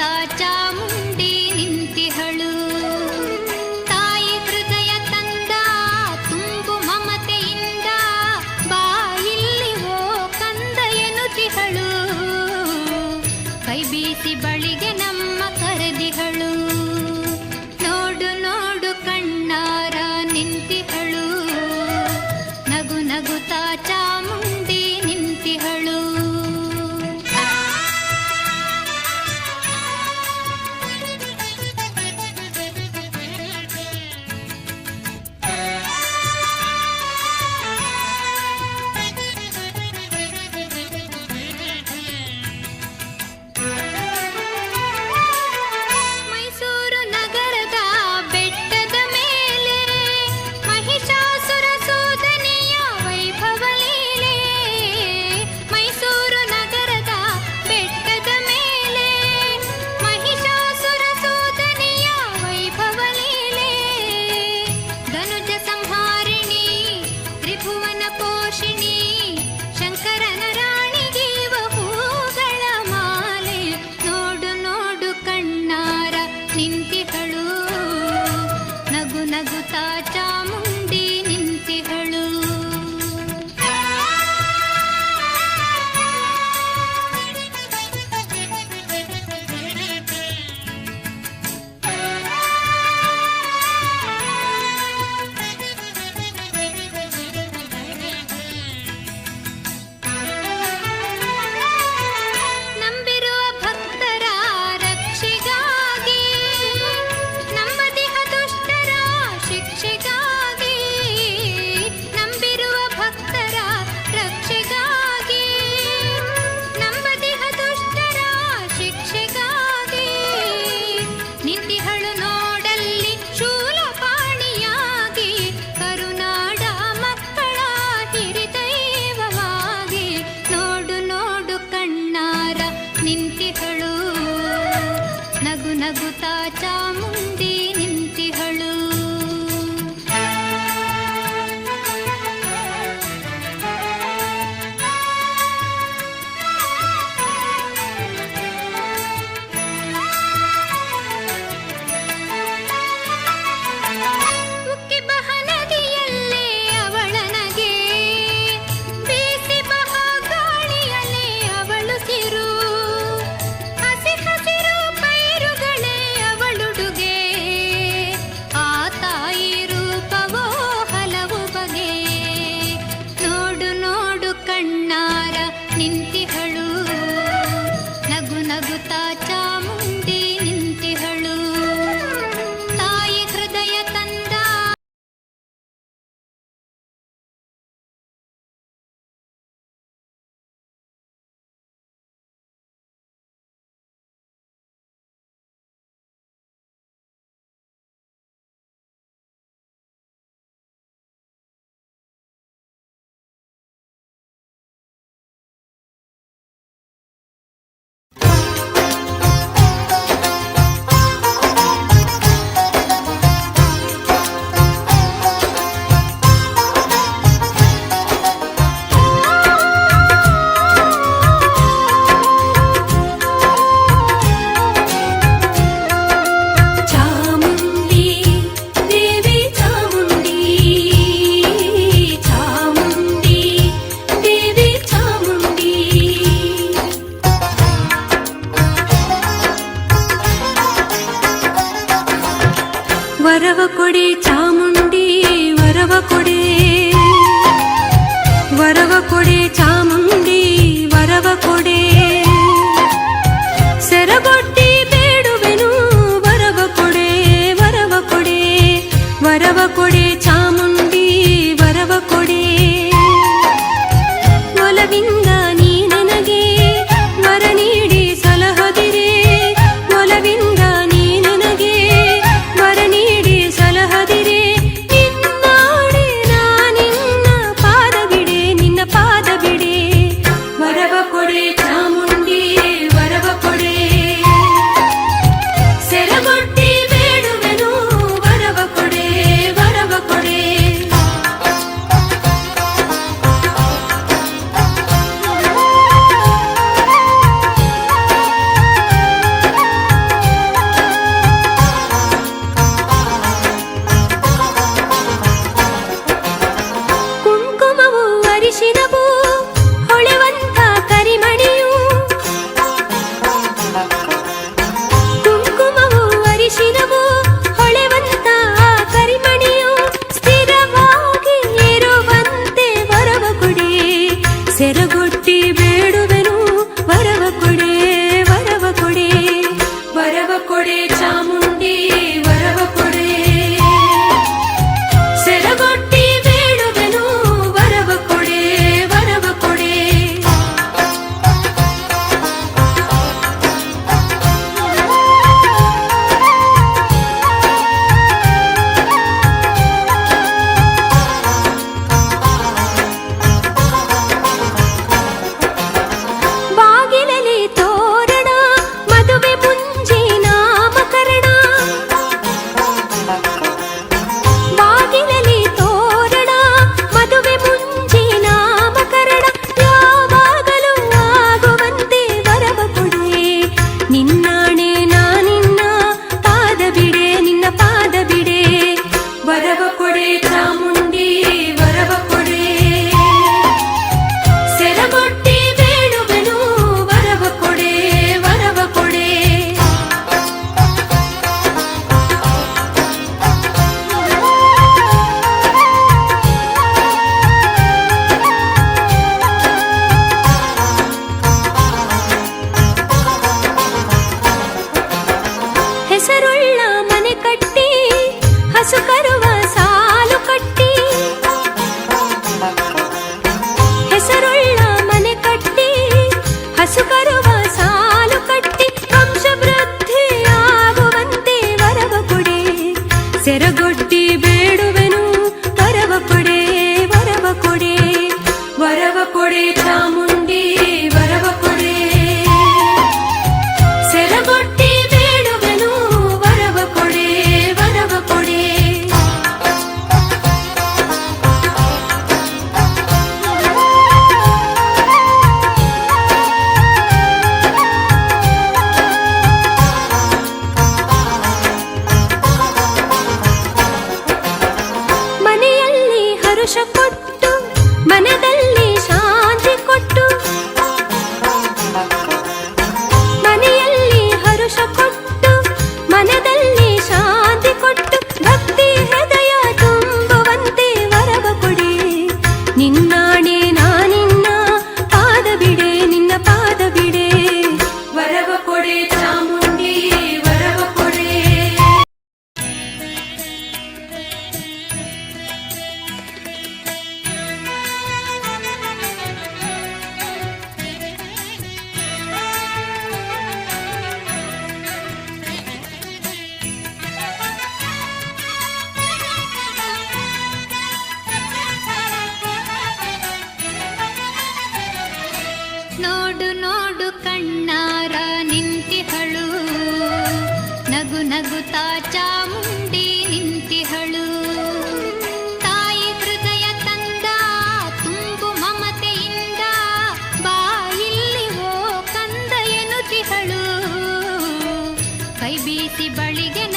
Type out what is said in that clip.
ನಗುತ್ತಾ ಚಾಮುಂಡಿ ನಿಂತಿಹಳು. ತಾಯಿ ಹೃದಯ ತಂದ ತುಂಬು ಮಮತೆಯಿಂದ ಬಾಯಿಲ್ಲಿ ಓ ಕಂದ ಎನ್ನುತ್ತಿಹಳು. ಕೈ ಬೀಸಿ ಬಳಿಗೆ ನಮ್ಮ ಕರೆದಿಹಳು. ನೋಡು ನೋಡು ಕಣ್ಣಾರ ನಿಂತಿಹಳು. ನಗು ನಗುತ್ತಾ ಚಾಮುಂಡಿ ನಿಂತಿಹಳು. ನಗುತ್ತಾ ಚಾಮುಂಡಿ ನಿಂತಿಹಳು. ನಂಬಿರುವ ಭಕ್ತರ ರಕ್ಷೆಗಾಗಿ, ನಂಬದಿಹ ದುಷ್ಟರ ಶಿಕ್ಷೆಗಾಗಿ, ನಂಬಿರುವ ಭಕ್ತರ ರಕ್ಷೆಗಾಗಿ, ನಂಬದಿಹ ದುಷ್ಟರ ಶಿಕ್ಷೆಗಾಗಿ, ನಿಂತಿಹಳು ನೋಡಲ್ಲಿ ಶೂಲಪಾಣಿಯಾಗಿ, ಕರುನಾಡ ಮಕ್ಕಳ ಹಿರಿದೈವವಾಗಿ. ನೋಡು ನೋಡು ಕಣ್ಣಾರ ನಿಂತಿಹಳು. ನಗು ನಗುತ್ತಾ ಚಾಮುಂಡಿ ನಿಂತಿಹಳು. ಉಕ್ಕಿ ಬಹ ನದಿಯಲ್ಲೇ ಅವಳನಗೆ, ಬೀಸಿ ಬಹ ಗಾಳಿಯಲ್ಲೇ ಅವಳು ಸಿರು, ಹಸಿ ಹಸಿರು ಪೈರುಗಳೇ ಅವಳುಡುಗೆ. ಆ ತಾಯಿ ರೂಪವೋ ಹಲವು ಬಗೆ. ನೋಡು ನೋಡು ಕಣ್ಣಾರ ನಿಂತಿಹಳು. ನಗು ನಗುತ್ತಾ ಚಾಮುಂಡಿ ನಿಂತಿಹಳು. ತಾಯಿ ಹೃದಯ ತಂದ ಚಾಮುಂಡಿ ದೇವಿ ಚಾಮುಂಡಿ, ಚಾಮುಂಡಿ ದೇವಿ ಚಾಮುಂಡಿ. ವರವ ಕೊಡೆ ಚಾಮುಂಡಿ ವರವ ಕೊಡೆ, ವರವ ಕೊಡೆ ಚಾಮುಂಡಿ ವರವ ಕೊಡೆ. ಸೆರಗೊಡ್ಡಿ ಬೇಡುವೆನು ವರವ ಕೊಡೆ, ವರವ ಕೊಡೆ, ವರವ ಕೊಡೆ ಚಾಮುಂಡಿ ವರವ ಕೊಡೆ. ಒಲವಿಂದ ನೀ ನನಗೆ ವರ ನೀಡಿ ಸಲಹದಿರೆ, ಒಲವಿಂದ ನೀ ನನಗೆ ವರ ನೀಡಿ ಸಲಹದಿರೆ. ನಿನ್ನಾಡೆ ನಾನಿನ್ನ ಪಾದ ಬಿಡೆ, ನಿನ್ನ ಪಾದ ಬಿಡೆ. ವರವ ಕೊಡೆ ಚಾಮುಂಡಿ ವರವ ಕೊಡೆ. ನಗುತ್ತಾ ಚಾಮುಂಡಿ ನಿಂತಿಹಳು. ತಾಯಿ ಹೃದಯ ತಂದ ತುಂಬು ಮಮತೆಯಿಂದ ಬಾಯಿಲ್ಲಿ ಓ ಕಂದ ಎನ್ನುತ್ತಿಹಳು. ಕೈ ಬೀಸಿ ಬಳಿಗೆ